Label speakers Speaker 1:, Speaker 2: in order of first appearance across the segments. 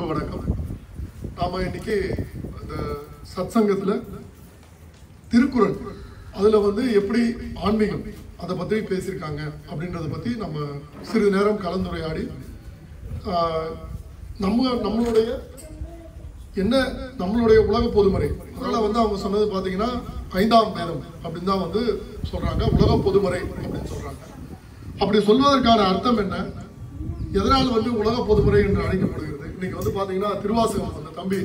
Speaker 1: அன்பு வணக்கம். நாம இன்னைக்கு இந்த சத்சங்கத்தில் திருக்குறள் அதில் வந்து எப்படி ஆன்மீகம் அதை பற்றி பேசியிருக்காங்க அப்படின்றத பற்றி நம்ம சிறிது நேரம் கலந்துரையாடி நம்மளுடைய என்ன நம்மளுடைய உலக பொதுமறை, அதனால் வந்து அவங்க சொன்னது பார்த்தீங்கன்னா 5ஆம் வேதம் அப்படின்னு தான் வந்து சொல்கிறாங்க, உலக பொதுமறை அப்படின்னு சொல்கிறாங்க. அப்படி சொல்வதற்கான அர்த்தம் என்ன, எதனால் வந்து உலக பொதுமறை என்று அழைக்கப்படுகிறது? இன்னைக்கு வந்து பார்த்தீங்கன்னா திருவாசகம், அந்த தம்பி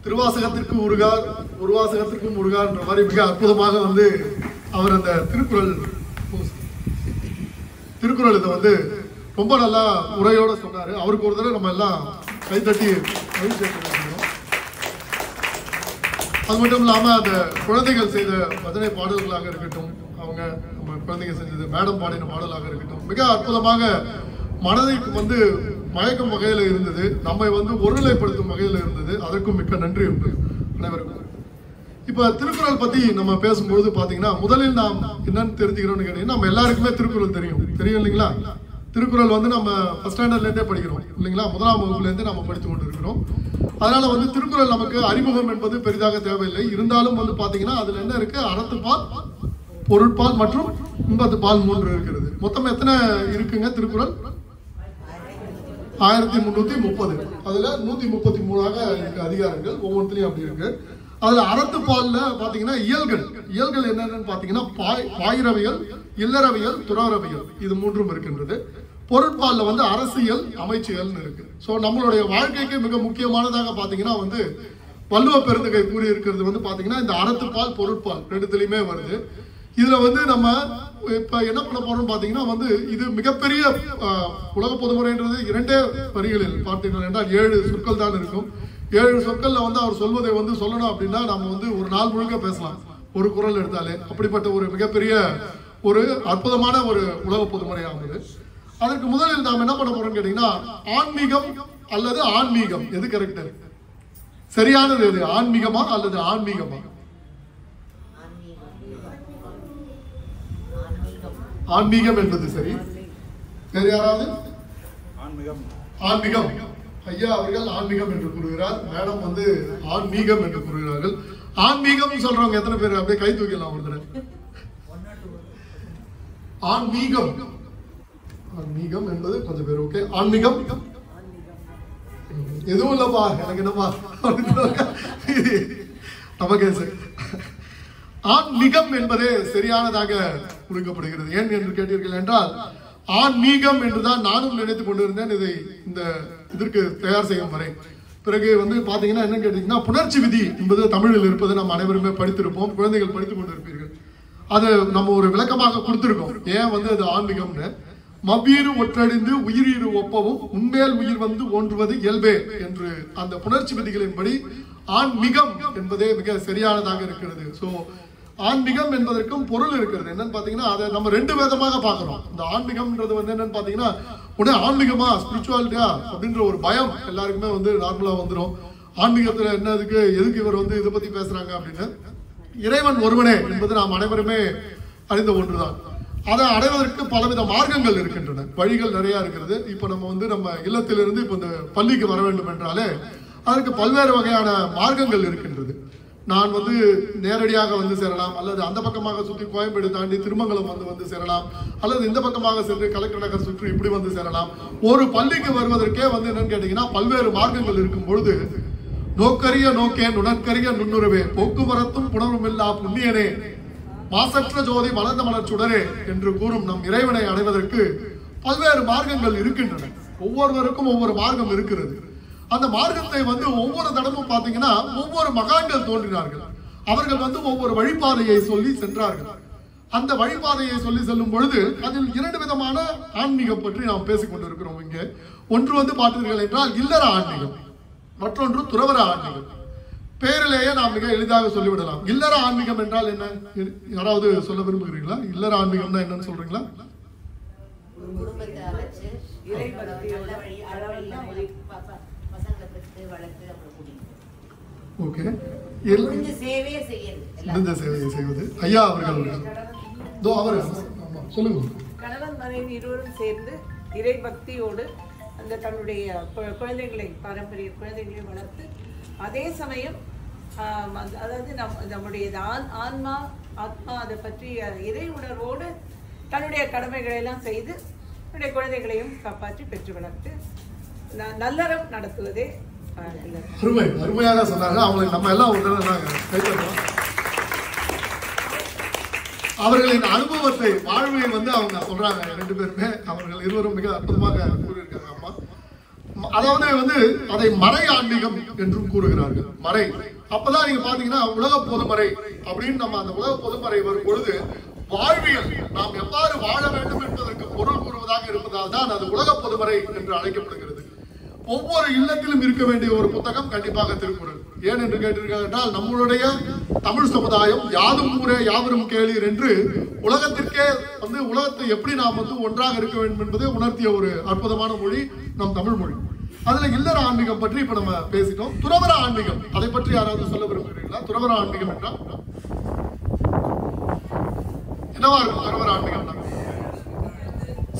Speaker 1: திருவாசகத்திற்கு உருகார் ஒரு வாசகத்திற்கும் உருகார்ன்ற மாதிரி மிக அற்புதமாக வந்து அவர் அந்த திருக்குறள் இதை வந்து ரொம்ப நல்லா உரையோட சொன்னார். அவருக்கு ஒரு தடவை நம்ம எல்லாம் கைத்தட்டி சேர்க்கணும். அது மட்டும் இல்லாமல் அந்த குழந்தைகள் செய்த பஜனை பாடல்களாக இருக்கட்டும், அவங்க நம்ம குழந்தைங்க செஞ்சது மேடம் பாடின பாடலாக இருக்கட்டும், மிக அற்புதமாக மனதைக்கு வந்து மயக்கும் வகையில் இருந்தது, நம்மை வந்து ஒருநிலைப்படுத்தும் வகையில் இருந்தது. அதற்கும் மிக்க நன்றி உண்டு அனைவருக்கும். இப்போ திருக்குறள் பற்றி நம்ம பேசும்பொழுது பார்த்தீங்கன்னா முதலில் நாம் என்னன்னு தெரிஞ்சுக்கிறோம்னு கேட்டீங்கன்னா, நம்ம எல்லாருக்குமே திருக்குறள் தெரியும் இல்லைங்களா? திருக்குறள் வந்து நம்ம ஃபர்ஸ்ட் ஸ்டாண்டர்ட்லேருந்தே படிக்கிறோம் இல்லைங்களா? 1ஆம் வகுப்புலேருந்தே நம்ம படித்து கொண்டு இருக்கிறோம். அதனால வந்து திருக்குறள் நமக்கு அறிமுகம் என்பது பெரிதாக தேவையில்லை. இருந்தாலும் வந்து பார்த்தீங்கன்னா அதில் என்ன இருக்கு, அறத்துப்பால், பொருட்பால் மற்றும் இன்பத்துப்பால் 3 இருக்கிறது. மொத்தம் எத்தனை இருக்குங்க திருக்குறள்? 1330. அதுல 133ஆக இருக்கு அதிகாரங்கள், ஒவ்வொன்றுலயும் அப்படி இருக்கு. அதுல அறத்துப்பால்ல பாத்தீங்கன்னா இயல்கள் என்னன்னு பாத்தீங்கன்னா பாயிரவியல், இல்லறவியல், துறவரவியல், இது 3ம் இருக்கின்றது. பொருட்பால்ல வந்து அரசியல், அமைச்சியல்னு இருக்கு. ஸோ நம்மளுடைய வாழ்க்கைக்கு மிக முக்கியமானதாக பாத்தீங்கன்னா வந்து வள்ளுவ பெருந்தகை கூறி இருக்கிறது வந்து பாத்தீங்கன்னா இந்த அறத்துப்பால் பொருட்பால் 2த்துலயுமே வருது. இதுல வந்து நம்ம இப்ப என்ன பண்ண போறோம் பாத்தீங்கன்னா வந்து இது மிகப்பெரிய உலக பொதுமுறைன்றது 2 வரிகளில் பார்த்தீங்கன்னா என்றால் 7 சொற்கள் தான் இருக்கும். 7 சொற்கள்ல வந்து அவர் சொல்வதை வந்து சொல்லணும் அப்படின்னா நம்ம வந்து ஒரு நாள் முழுக்க பேசலாம் ஒரு குறள் எடுத்தாலே. அப்படிப்பட்ட ஒரு மிகப்பெரிய ஒரு அற்புதமான ஒரு உலக பொதுமுறை ஆகுது. அதற்கு முதலில் நாம் என்ன பண்ண போறோம்னு கேட்டீங்கன்னா, ஆன்மீகம் அல்லது ஆன்மீகம் எது கரெக்ட், சரியானது எது, ஆன்மீகமா அல்லது ஆன்மீகமா? ஆன்மீகம் என்பது சரி. வேறு யாராவது? ஆன்மீகம் ஐயா அவர்கள் ஆன்மீகம் என்று கூறுகிறார், மேடம் வந்து ஆன்மீகம் என்று கூறுகிறார்கள். ஆன்மீகம் சொல்றவங்க எத்தனை பேர் அப்படியே கை தூக்கலாம் ஒரு தடவை? ஆன்மீகம் என்பது கொஞ்சம் பேர். ஓகே, ஆன்மீகம் எதுவும் இல்லப்பா எனக்கு என்னப்பா நமக்கு ஆன்மீகம் என்பதே சரியானதாக குறிக்கப்படுகிறது. ஏன் என்று கேட்டீர்கள் என்றால், ஆன்மீகம் என்றுதான் நானும் நினைத்துக் கொண்டிருந்தேன் இதற்கு தயார் செய்யும் வரை. பிறகு வந்து பாத்தீங்கன்னா என்ன கேட்டீங்கன்னா, புணர்ச்சி விதி என்பது தமிழில் இருப்பது நம்ம அனைவருமே படித்திருப்போம், குழந்தைகள் படித்துக் கொண்டிருப்பீர்கள். அது நம்ம ஒரு விளக்கமாக கொடுத்திருக்கோம் ஏன் வந்து அது ஆன்மீகம்னு. மவ்வீறு ஒற்றழிந்து உயிரீறு ஒப்பவும் உண்மையில் உயிர் வந்து ஒன்றுவது இயல்பே என்று அந்த புணர்ச்சி விதிகளின்படி ஆன்மீகம் என்பதே மிக சரியானதாக இருக்கிறது. ஸோ ஆன்மீகம் என்பதற்கும் பொருள் இருக்கிறது. என்னன்னு பாத்தீங்கன்னா அதை நம்ம 2 விதமாக பார்க்கிறோம். இந்த ஆன்மீகம்ன்றது வந்து என்னன்னு பாத்தீங்கன்னா, உடனே ஆன்மீகமா ஸ்பிரிச்சுவாலிட்டியா அப்படின்ற ஒரு பயம் எல்லாருக்குமே வந்து நார்மலா வந்துடும். ஆன்மீகத்துல என்ன எதுக்கு இவர் வந்து இதை பத்தி பேசுறாங்க அப்படின்னு. இறைவன் ஒருவனே என்பது நாம் அனைவருமே அறிந்த ஒன்றுதான். அதை அடைவதற்கு பலவித மார்க்கங்கள் இருக்கின்றன, வழிகள் நிறைய இருக்கிறது. இப்ப நம்ம வந்து நம்ம இல்லத்திலிருந்து இப்ப இந்த பள்ளிக்கு வர வேண்டும் என்றாலே அதற்கு பல்வேறு வகையான மார்க்கங்கள் இருக்கின்றது. நான் வந்து நேரடியாக வந்து சேரலாம், அல்லது அந்த பக்கமாக சுற்றி கோயம்பேடு தாண்டி திருமங்கலம் வந்து சேரலாம், அல்லது இந்த பக்கமாக சென்று கலெக்டர் நகர் சுற்றி இப்படி வந்து சேரலாம். ஒரு பள்ளிக்கு வருவதற்கே வந்து என்னன்னு கேட்டீங்கன்னா பல்வேறு மார்க்கங்கள் இருக்கும் பொழுது, நோக்கரிய நோக்கே நுணற்கரிய நுண்ணுறவே போக்குவரத்தும் புணர்வும் இல்லா புண்ணியனே மாசற்ற ஜோதி மலர்ந்த மலர் சுடரே என்று கூறும் நம் இறைவனை அடைவதற்கு பல்வேறு மார்க்கங்கள் இருக்கின்றன. ஒவ்வொருவருக்கும் ஒவ்வொரு மார்க்கம் இருக்கிறது. அந்த மார்க்கத்தை வந்து ஒவ்வொரு தடமும் பாத்தீங்கன்னா ஒவ்வொரு மகான்கள் தோன்றினார்கள். அவர்கள் வந்து ஒவ்வொரு வழிபாதையை சொல்லி சென்றார்கள். அந்த வழிபாதையை சொல்லி செல்லும் பொழுது அதில் 2 விதமான ஆன்மீகம் பற்றி நாம் பேசிக் கொண்டிருக்கிறோம். இங்கே ஒன்று வந்து பார்த்தீர்கள் என்றால் இல்லற ஆன்மீகம், மற்றொன்று துறவர ஆன்மீகம். பெயரிலேயே நாம் மிக எளிதாக சொல்லிவிடலாம். இல்லற ஆன்மீகம் என்றால் என்ன, யாராவது சொல்ல விரும்புகிறீங்களா? இல்லற ஆன்மீகம்னா என்னன்னு சொல்றீங்களா? ஓகே, இந்த சேவையை செய்வது ஐயா அவர்கள் சொல்லுங்க.
Speaker 2: கணவன் மனைவி இருவரும் சேர்ந்து இறை பக்தியோடு அந்த தன்னுடைய குழந்தைகளை பாரம்பரிய குழந்தைகளை வளர்த்து அதே சமயம் அதாவது நம்முடைய ஆத்மா அதை பற்றி இறை உணர்வோடு தன்னுடைய கடமைகளை எல்லாம் செய்து தன்னுடைய குழந்தைகளையும் காப்பாற்றி பெற்று வளர்த்து நல்லறம் நடத்துவதே
Speaker 1: அருமையாக சொன்னாங்க. அவங்களுக்கு நம்ம எல்லாம் அவர்களின் அனுபவத்தை வாழ்வை அவங்க சொல்றாங்க. 2 பேருமே அவர்கள் இருவரும் மிக அற்புதமாக கூறியிருக்காங்க. அம்மா அதாவது அதை மறை ஆன்மீகம் என்றும் கூறுகிறார்கள். மறை அப்பதான் நீங்க பாத்தீங்கன்னா உலக பொதுமறை அப்படின்னு நம்ம அந்த உலக பொதுமறை வரும் பொழுது வாழ்வியல் நாம் எவ்வாறு வாழ வேண்டும் என்பதற்கு பொருள் கூறுவதாக இருப்பதால் தான் அது உலக பொதுமறை என்று அழைக்கப்படுகிறது. ஒவ்வொரு இல்லத்திலும் இருக்க வேண்டிய ஒரு புத்தகம் கண்டிப்பாக திருக்குறள். ஏன் என்று கேட்டிருக்காங்க என்றால் நம்மளுடைய தமிழ் சமுதாயம் யாதும் ஊரே யாவரும் கேளீர் என்று உலகத்திற்கே உலகத்தை எப்படி நாம் ஒன்றாக இருக்க வேண்டும் என்பதை உணர்த்திய ஒரு அற்புதமான மொழி நம் தமிழ் மொழி. அதுல இல்லற ஆன்மீகம் பற்றி இப்ப நம்ம பேசிட்டோம். துறவர ஆன்மீகம் அதை பற்றி யாராவது சொல்ல விரும்புகிறீங்களா? துறவர ஆன்மீகம் என்றால் என்னவா இருக்கும்? துறவர ஆன்மீகம்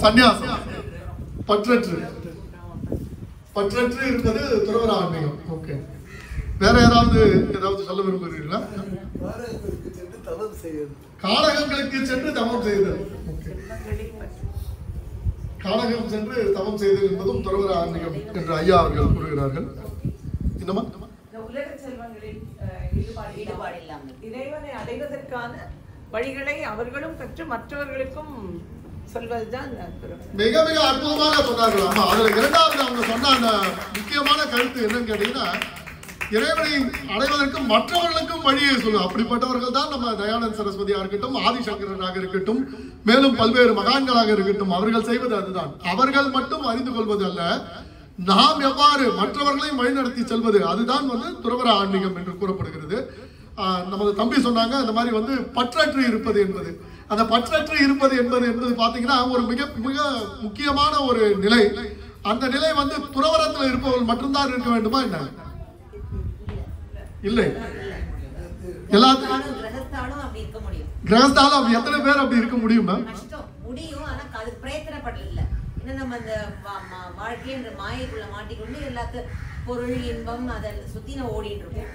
Speaker 1: சந்நியாசம், பற்றற்று இருப்பது துறவர ஆன்மீகம். ஓகே, வேற ஏதாவது சொல்ல விரும்புகிறீர்களா? காரகங்களுக்கு சென்று தவம் செய்தல். காரகம் சென்று தவம் செய்தல் என்பதும் துறவர ஆன்மீகம் என்று ஐயா அவர்கள் கூறுகிறார்கள். என்னமா
Speaker 2: உலக செல்வங்களில் ஈடுபாடு இல்லாமல் இறைவனை அடைவதற்கான வழிகளை அவர்களும் கற்று மற்றவர்களுக்கும் சொல்வதுதான்
Speaker 1: மிக மிக அற்புதமாக சொன்னார்கள். ஆமா, அதுல இரண்டாவது அவங்க சொன்ன அந்த முக்கியமான கருத்து என்னன்னு கேட்டீங்கன்னா இறைவனை அடைவதற்கு மற்றவர்களுக்கும் வழியை சொல்லும். அப்படிப்பட்டவர்கள் தான் நம்ம தயானந்த சரஸ்வதியா இருக்கட்டும், ஆதிசங்கரனாக இருக்கட்டும், மேலும் பல்வேறு மகான்களாக இருக்கட்டும், அவர்கள் செய்வது அதுதான். அவர்கள் மட்டும் அறிந்து கொள்வது அல்ல, நாம் எவ்வாறு மற்றவர்களையும் வழிநடத்தி செல்வது, அதுதான் துறவர ஆன்மீகம் என்று கூறப்படுகிறது. நமது தம்பி சொன்னாங்க அந்த மாதிரி பற்றற்று இருப்பது என்பது. அந்த பற்றற்று இருப்பது என்பது பாத்தீங்கன்னா ஒரு மிக மிக முக்கியமான ஒரு நிலை. அந்த நிலை துறவரத்தில் இருப்பவர்கள் மட்டும்தான் இருக்க வேண்டுமா என்ன? இல்லை, எல்லாத்தையும் கிரகஸ்தாலும் எத்தனை பேர் அப்படி இருக்க முடியும்?
Speaker 3: முடியும், ஆனா அது பிரயத்தனப்படல. நம்ம அந்த வாழ்க்கைன்ற மாயைக்குள்ள மாட்டிக்கொண்டு எல்லாத்தையும் பொருள் இன்பம் அதை சுத்தின ஓடிட்டு இருக்கும்.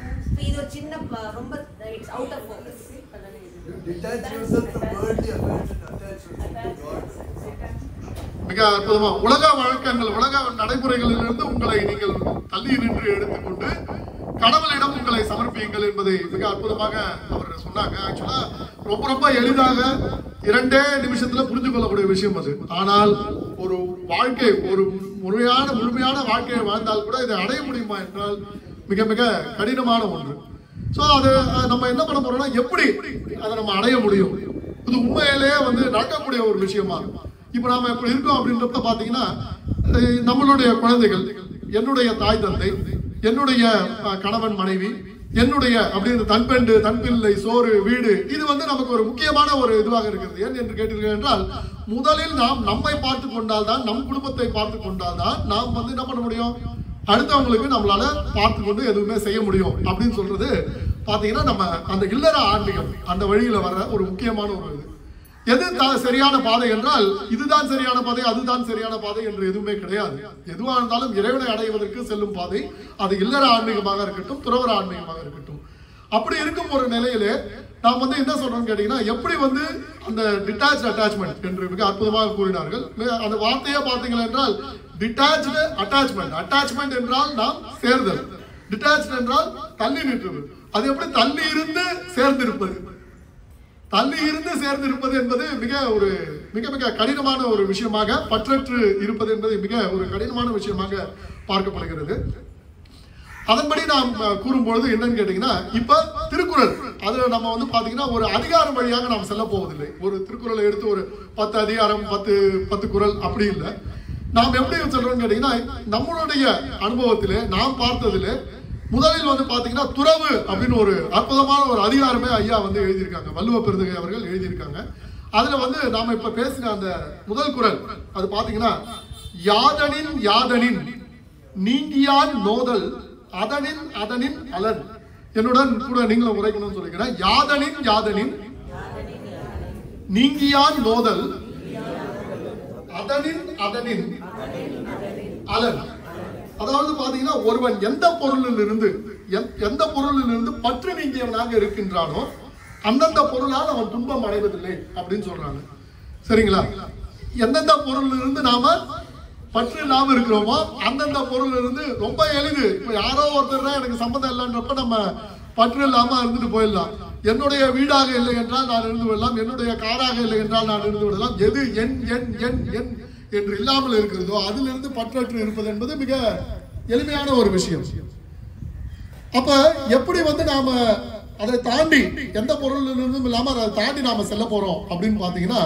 Speaker 3: இது ஒரு சின்ன ரொம்ப இட்ஸ் அவுட் ஆஃப் ஃபோக்கஸ்.
Speaker 1: மிக அற்புதமா உலக வழக்கங்கள், உலக நடைமுறைகளிலிருந்து உங்களை நீங்கள் தள்ளி நின்று எடுத்துக்கொண்டு கடவுளிடம் உங்களை சமர்ப்பியுங்கள் என்பதை மிக அற்புதமாக அவர் சொன்னாங்க. ஆக்சுவலா ரொம்ப ரொம்ப எளிதாக 2 நிமிஷத்துல புரிந்து கொள்ளக்கூடிய விஷயம் அது. ஆனால் ஒரு வாழ்க்கை, ஒரு முழுமையான வாழ்க்கையை வாழ்ந்தால் கூட இதை அடைய முடியுமா என்றால் மிக மிக கடினமான ஒன்று. சோ அது நம்ம என்ன பண்ண போறோம்னா எப்படி அதை நம்ம அடைய முடியும்? இது உண்மையிலேயே நடக்கக்கூடிய ஒரு விஷயமா? இப்ப நாம எப்படி இருக்கோம் அப்படின்றத பாத்தீங்கன்னா நம்மளுடைய குழந்தைகள், என்னுடைய தாய் தந்தை, என்னுடைய கணவன் மனைவி, என்னுடைய அப்படின்னு தன் பிள்ளை, சோறு, வீடு, இது நமக்கு ஒரு முக்கியமான ஒரு இதுவாக இருக்கிறது. ஏன் என்று கேட்டீர்கள் என்றால் முதலில் நாம் நம்மை பார்த்து கொண்டால்தான், நம் குடும்பத்தை பார்த்து கொண்டால்தான் நாம் என்ன பண்ண முடியும், அடுத்தவங்களுக்கு நம்மளால பார்த்து கொண்டு எதுவுமே செய்ய முடியும் அப்படின்னு சொல்றது பாத்தீங்கன்னா நம்ம அந்த இல்லற ஆன்மீகம் அந்த வழியில வர ஒரு முக்கியமான ஒரு இது. எது சரியான பாதை என்றால் இதுதான் சரியான பாதை, அதுதான் சரியான பாதை என்று எதுவுமே கிடையாது. எதுவாக இருந்தாலும் இறைவனை அடைவதற்கு செல்லும் பாதை அது இல்லற ஆன்மீகமாக இருக்கட்டும், துறவர ஆன்மீகமாக இருக்கட்டும். அப்படி இருக்கும் ஒரு நிலையிலே நாம் என்ன சொல்றோம் கேட்டீங்கன்னா எப்படி அந்த டிட்டாச்ட் அட்டாச்மெண்ட் என்று மிக அற்புதமாக கூறினார்கள். அந்த வார்த்தையே பார்த்தீங்கள் என்றால் டிட்டாச்டு அட்டாச்மெண்ட். அட்டாச்மெண்ட் என்றால் நாம் சேர்தல், டிட்டாச்ட் என்றால் தள்ளி நிற்றது. அது எப்படி தள்ளி இருந்து சேர்ந்திருப்பது? தள்ளி இருந்து சேர்ந்திருப்பது என்பது மிக மிக கடினமான ஒரு விஷயமாக, பற்றற்று இருப்பது என்பது மிக ஒரு கடினமான விஷயமாக பார்க்கப்படுகிறது. அதன்படி நாம் கூறும்பொழுது என்னன்னு கேட்டீங்கன்னா இப்ப திருக்குறள் அதுல நம்ம பாத்தீங்கன்னா ஒரு அதிகாரம் வழியாக நாம் செல்ல போவதில்லை. ஒரு திருக்குறளை எடுத்து ஒரு 10 அதிகாரம் 10 குறள் அப்படி இல்லை. நாம் எப்படி சொல்றோம்னு கேட்டீங்கன்னா நம்மளுடைய அனுபவத்திலே நாம் பார்த்ததிலே முதலில் பாத்தீங்கன்னா துறவு அப்படின்னு ஒரு அற்புதமான ஒரு அதிகாரமே ஐயா எழுதியிருக்காங்க. வள்ளுவ பெருந்தகை அவர்கள் எழுதியிருக்காங்க. அதுல நாம இப்ப பேசின அந்த முதல் குறள் அது பாத்தீங்கன்னா யாதனின் யாதனின் நீங்கியான் நோதல் அதனின் அதனின் அலன். என்னுடன் கூட நீங்களும் உரைக்கணும்னு சொல்லிக்கிறேன். யாதனின் யாதனின் நீங்கியான் நோதல் அதனின் அதனின் அலன். அதாவது பாத்தீங்கன்னா ஒருவன் எந்த பொருளிலிருந்து பற்று நீங்கியவனாக இருக்கின்றானோ அந்தந்த பொருளால் அவன் துன்பம் அடைவதில்லை அப்படின்னு சொல்றாங்க. சரிங்களா? எந்தெந்த பொருளிலிருந்து நாம பற்று இல்லாம இருக்கிறோமோ அந்தந்த பொருள் இருந்து ரொம்ப எளிது. இப்ப யாரோ ஒருத்தர் தான் எனக்கு சம்மந்தம் இல்லைன்றப்ப நம்ம பற்று இல்லாம இருந்துட்டு போயிடலாம். என்னுடைய வீடாக இல்லை என்றால் நான் இருந்து விடலாம், என்னுடைய காராக இல்லை என்றால் நான் இருந்து விடலாம். எது என் என் என் என் என்று இல்லாமல் இருக்கிறதோ அதிலிருந்து பற்றற்று இருப்பது என்பது மிக எளிமையான ஒரு விஷயம். அப்ப எப்படி நாம அதை தாண்டி எந்த பொருளிலிருந்தும் இல்லாம அதை தாண்டி நாம செல்ல போறோம் அப்படின்னு பாத்தீங்கன்னா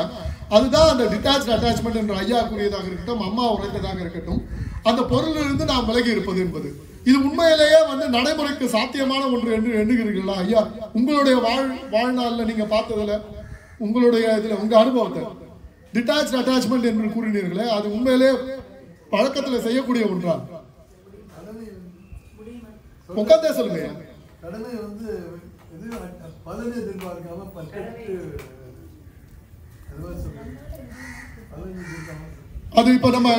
Speaker 1: அதுதான் அந்த டிட்டாச்ட் அட்டாச்மெண்ட் என்ற ஐயா கூறியதாக இருக்கட்டும், அம்மா உரைத்ததாக இருக்கட்டும், அந்த பொருளிலிருந்து நாம் விலகி இருப்பது என்பது. இது உண்மையிலேயே நடைமுறைக்கு சாத்தியமான ஒன்று என்று எண்ணுகிறீர்களா ஐயா? உங்களுடைய வாழ்நாளில் நீங்க பார்த்ததுல, உங்களுடைய இதுல உங்க அனுபவத்தை டிட்டாச்ட் அட்டாச்மெண்ட் என்று கூறினீர்களே, அது உண்மையிலே பழக்கத்துல செய்யக்கூடிய ஒன்றா? உட்காந்தே சொல்லுங்க.
Speaker 4: கடமை பலனை எதிர்பார்க்காம
Speaker 1: அது இப்ப நம்ம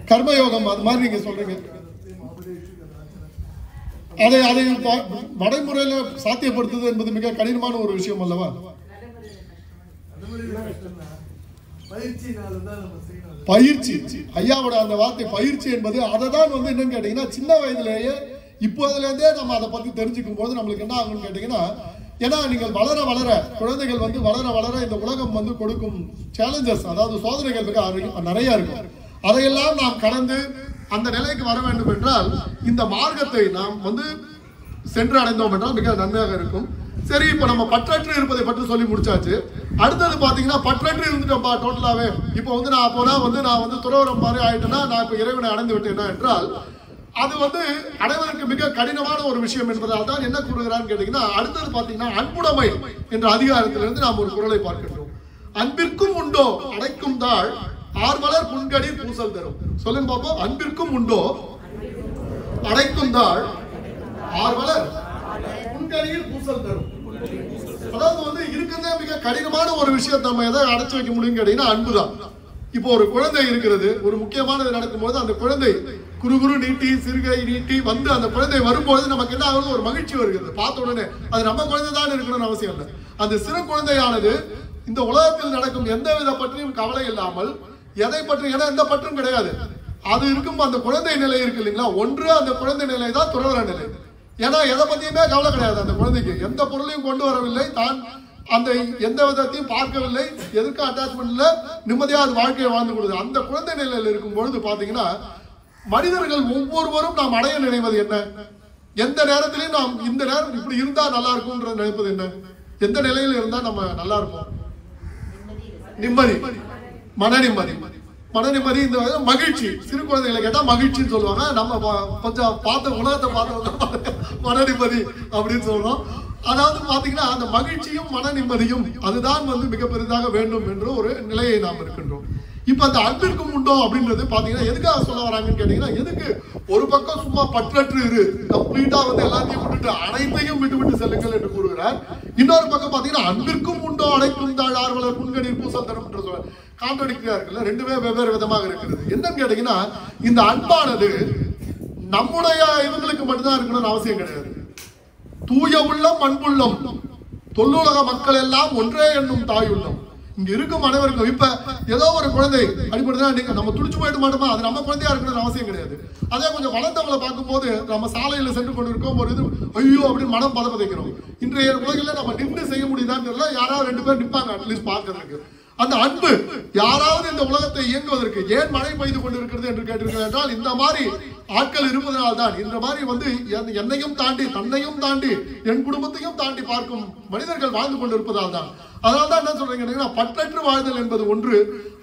Speaker 1: கர்மயோகம் அது மாதிரி நீங்க சொல்றீங்க. அதை நடைமுறையில சாத்தியப்படுத்துவது என்பது மிக கடினமான ஒரு விஷயம் அல்லவா? பயிற்சி, ஐயாவோட அந்த வார்த்தை பயிற்சி என்பது அதை தான் என்னன்னு கேட்டீங்கன்னா சின்ன வயதிலேயே இப்போதுல இருந்தே நம்ம அதை பத்தி தெரிஞ்சுக்கும் போது நம்மளுக்கு என்ன ஆகும்னு கேட்டீங்கன்னா, ஏன்னா நீங்கள் வளர வளர குழந்தைகள் வளர வளர இந்த உலகம் கொடுக்கும் சேலஞ்சஸ், அதாவது சோதனைகள் மிக நிறைய இருக்கும். அதையெல்லாம் நாம் கடந்து அந்த நிலைக்கு வர வேண்டும் என்றால் இந்த மார்க்கத்தை நாம் சென்று அடைந்தோம் என்றால் மிக நன்மையாக இருக்கும். சரி, இப்ப நம்ம பற்றற்று இருப்பதை பற்றி சொல்லி முடிச்சாச்சு. அடுத்தது பாத்தீங்கன்னா பற்றற்று இருந்துட்டோம்பா டோட்டலாவே. இப்போ நான் போனா நான் துறவரம் மாதிரி ஆயிட்டேன்னா நான் இப்ப இறைவனை அடைந்து விட்டேன்னா என்றால் அது அடைவதற்கு மிக கடினமான ஒரு விஷயம் என்பதால் தான் என்ன கூறுகிறான்னு கேட்டீங்கன்னா, அடுத்தது பாத்தீங்கன்னா அன்புடைமை என்ற அதிகாரத்திலிருந்து நாம் ஒரு குறளை பார்க்கின்றோம். அன்பிற்கும் உண்டோ அடைக்கும் தாள் ஆர்வலர் புன்கடிர் பூசல் தரும். சொல்லுங்க பாப்போம். அன்பிற்கும் உண்டோ அடைக்கும் தாள் ஆர்வலர் புன்கடிர் பூசல் தரும். அதாவது இருக்கிறதே மிக கடினமான ஒரு விஷயத்தை நம்ம எதை அடைச்சு வைக்க முடியும் கேட்டீங்கன்னா அன்புதான். இப்போ ஒரு குழந்தை இருக்கிறது, ஒரு முக்கியமானது நடக்கும்போது அந்த குழந்தை குறுகுறு நீட்டி சிறுகை நீட்டி அந்த குழந்தை வரும்போது நமக்கு என்ன ஆகுது? ஒரு மகிழ்ச்சி வருகிறது. பார்த்த உடனே அது நம்ம குழந்தை தான் இருக்கணும்னு அவசியம் இல்லை. அந்த சிறு குழந்தையானது இந்த உலகத்தில் நடக்கும் எந்த வித பற்றியும் கவலை இல்லாமல் எதை பற்றி எந்த பற்றும் கிடையாது. அது இருக்கும் அந்த குழந்தை நிலை இருக்கு இல்லைங்களா? ஒன்று அந்த குழந்தை நிலை தான் துறவற நிலை. ஏன்னா எதை பத்தியுமே கவலை கிடையாது. அந்த குழந்தைக்கு எந்த பொருளையும் கொண்டு வரவில்லை, தான் அந்த எந்த விதத்தையும் பார்க்கவில்லை, எதற்கு அட்டாச்மெண்ட் இல்ல, நிம்மதியா அது வாழ்க்கையை வாழ்ந்து கொடுது. அந்த குழந்தை நிலையில் இருக்கும் பொழுது பாத்தீங்கன்னா மனிதர்கள் ஒவ்வொருவரும் நாம் அடைய நினைவது என்ன? எந்த நேரத்திலையும் நாம் இந்த நேரம் இப்படி இருந்தா நல்லா இருக்கும் நினைப்பது என்ன? எந்த நிலையில் இருந்தா நம்ம நல்லா இருப்போம்? நிம்மதி, மன நிம்மதி. மன நிம்மதி, இந்த மகிழ்ச்சி. சிறு குழந்தைகளை கேட்டா மகிழ்ச்சின்னு சொல்லுவாங்க. நம்ம கொஞ்சம் பார்த்த உலகத்தை பார்த்த மன நிம்மதி அப்படின்னு சொல்றோம். அதாவது பாத்தீங்கன்னா அந்த மகிழ்ச்சியும் மன நிம்மதியும் அதுதான் மிக பெரிதாக வேண்டும் என்ற ஒரு நிலையை நாம் இருக்கின்றோம். இப்ப அந்த அன்பிற்கும் உண்டோ அப்படின்றது பாத்தீங்கன்னா எதுக்காக சொல்ல வராங்கன்னு கேட்டீங்கன்னா, எதுக்கு ஒரு பக்கம் சும்மா பற்றற்று இரு, கம்ப்ளீட்டா எல்லாத்தையும் விட்டுட்டு அனைத்தையும் விட்டு செல்லுங்கள் என்று கூறுகிறார். இன்னொரு பக்கம் பாத்தீங்கன்னா அன்பிற்கும் உண்டோ அடைக்கும் தாழ் ஆர்வலர் புன்கடிர் பூசல் தரும் என்று சொல்ற கான்ட்ராடிக்டரியா இருக்குல்ல, ரெண்டுமே வெவ்வேறு விதமாக இருக்கிறது. என்னன்னு கேட்டீங்கன்னா, இந்த அன்பானது நம்முடைய இவங்களுக்கு மட்டும்தான் இருக்கணும்னு அவசியம் கிடையாது. தூய உள்ளம் அன்புள்ளம் தொல்லுலக மக்கள் எல்லாம் ஒன்றே என்னும் தாய் உள்ளம் இங்க இருக்கும் அனைவருக்கும். இப்ப ஏதோ ஒரு குழந்தை அடிப்படுதுன்னா நீங்க நம்ம துடிச்சு போயிட மாட்டோமா? அது நம்ம குழந்தையா இருக்கணும்னு அவசியம் கிடையாது. அதே கொஞ்சம் வளர்ந்தவங்களை பார்க்கும்போது நம்ம சாலையில சென்று கொண்டு இருக்கோம், ஒரு இது ஐயோ அப்படின்னு மனம் பதப்பதைக்கிறோம். இன்றைய உலகில நம்ம நின்று செய்ய முடியுதான்னு தெரியல. யாராவது 2 பேர் நிற்பாங்க அட்லீஸ்ட் பார்க்கறதுக்கு. அந்த அன்பு யாராவது இந்த உலகத்தை இயங்குவதற்கு ஏன் மழை பெய்து கொண்டிருக்கிறது என்று கேட்டிருக்கிறார் என்றால், இந்த மாதிரி ஆட்கள் இருப்பதனால் தான். இந்த மாதிரி என்னையும் தாண்டி தன்னையும் தாண்டி என் குடும்பத்தையும் தாண்டி பார்க்கும் மனிதர்கள் வாழ்ந்து கொண்டிருப்பதால் தான். அதனால்தான் என்ன சொல்றீங்க, பற்றற்று வாழ்தல் என்பது ஒன்று.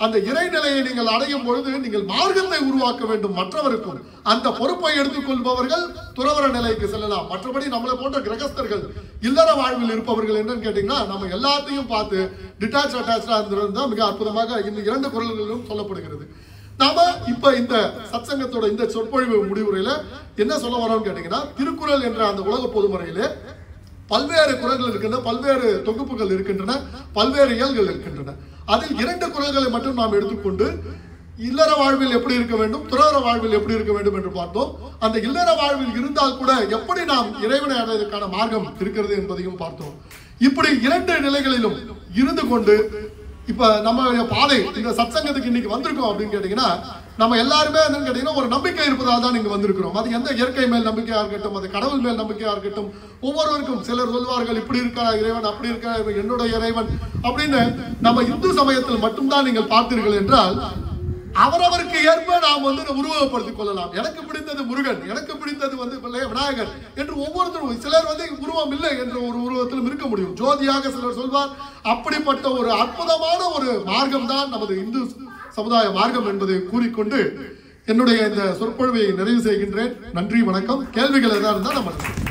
Speaker 1: அந்த இறைநிலையை நீங்கள் அடையும் பொழுது நீங்கள் மார்க்கத்தை உருவாக்க வேண்டும் மற்றவருக்கும். அந்த பொறுப்பை எடுத்துக்கொள்பவர்கள் துறவற நிலைக்கு செல்லலாம். மற்றபடி நம்மளை போன்ற கிரகஸ்தர்கள் இல்லற வாழ்வில் இருப்பவர்கள் என்னன்னு கேட்டீங்கன்னா, நம்ம எல்லாத்தையும் பார்த்து டிட்டாச் அட்டாச்சா இருந்திருந்தா மிக அற்புதமாக இந்த 2 குறள்களிலும் சொல்லப்படுகிறது. நாம இப்ப இந்த சத்சங்கத்தோட இந்த சொற்பொழிவு முடிவுரையில என்ன சொல்ல வரோம்னு கேட்டீங்கன்னா, திருக்குறள் என்ற அந்த உலக பொதுமுறையிலே பல்வேறு குறள்கள் இருக்கின்றன, பல்வேறு தொகுப்புகள் இருக்கின்றன, பல்வேறு இயல்கள் இருக்கின்றன. அதில் 2 குறள்களை மட்டும் நாம் எடுத்துக்கொண்டு இல்லற வாழ்வில் எப்படி இருக்க வேண்டும், துறவற வாழ்வில் எப்படி இருக்க வேண்டும் என்று பார்த்தோம். அந்த இல்லற வாழ்வில் இருந்தால் கூட எப்படி நாம் இறைவனை அடைவதற்கான மார்க்கம் இருக்கிறது என்பதையும் பார்த்தோம். இப்படி 2 நிலைகளிலும் இருந்து கொண்டு இப்ப நம்ம பாதை இந்த சத்சங்கத்துக்கு இன்னைக்கு வந்திருக்கோம் அப்படின்னு கேட்டீங்கன்னா, நம்ம எல்லாருமே என்னன்னு கேட்டீங்கன்னா ஒரு நம்பிக்கை இருப்பதால் தான் இங்க வந்திருக்கிறோம். அது எந்த இயற்கை மேல் நம்பிக்கையா இருக்கட்டும், அது கடவுள் மேல் நம்பிக்கையா இருக்கட்டும், ஒவ்வொருவருக்கும் சிலர் சொல்வார்கள் இப்படி இருக்கா இறைவன், அப்படி இருக்கா என்னுடைய இறைவன் அப்படின்னு. நம்ம இந்து சமயத்தில் மட்டும்தான் நீங்கள் பார்த்தீர்கள் என்றால் அவரவருக்கு ஏற்ப நாம் உருவகப்படுத்திக் கொள்ளலாம். எனக்கு பிடித்தது முருகன், எனக்கு பிடித்தது விநாயகர் என்று ஒவ்வொருத்தரும், சிலர் உருவம் இல்லை என்ற ஒரு உருவத்திலும் இருக்க முடியும். ஜோதியாக சிலர் சொல்வார். அப்படிப்பட்ட ஒரு அற்புதமான ஒரு மார்க்கம் தான் நமது இந்து சமுதாய மார்க்கம் என்பதை கூறிக்கொண்டு என்னுடைய இந்த சொற்பொழிவை நிறைவு செய்கின்றேன். நன்றி, வணக்கம். கேள்விகள் ஏதாவது இருந்தால் நம்ம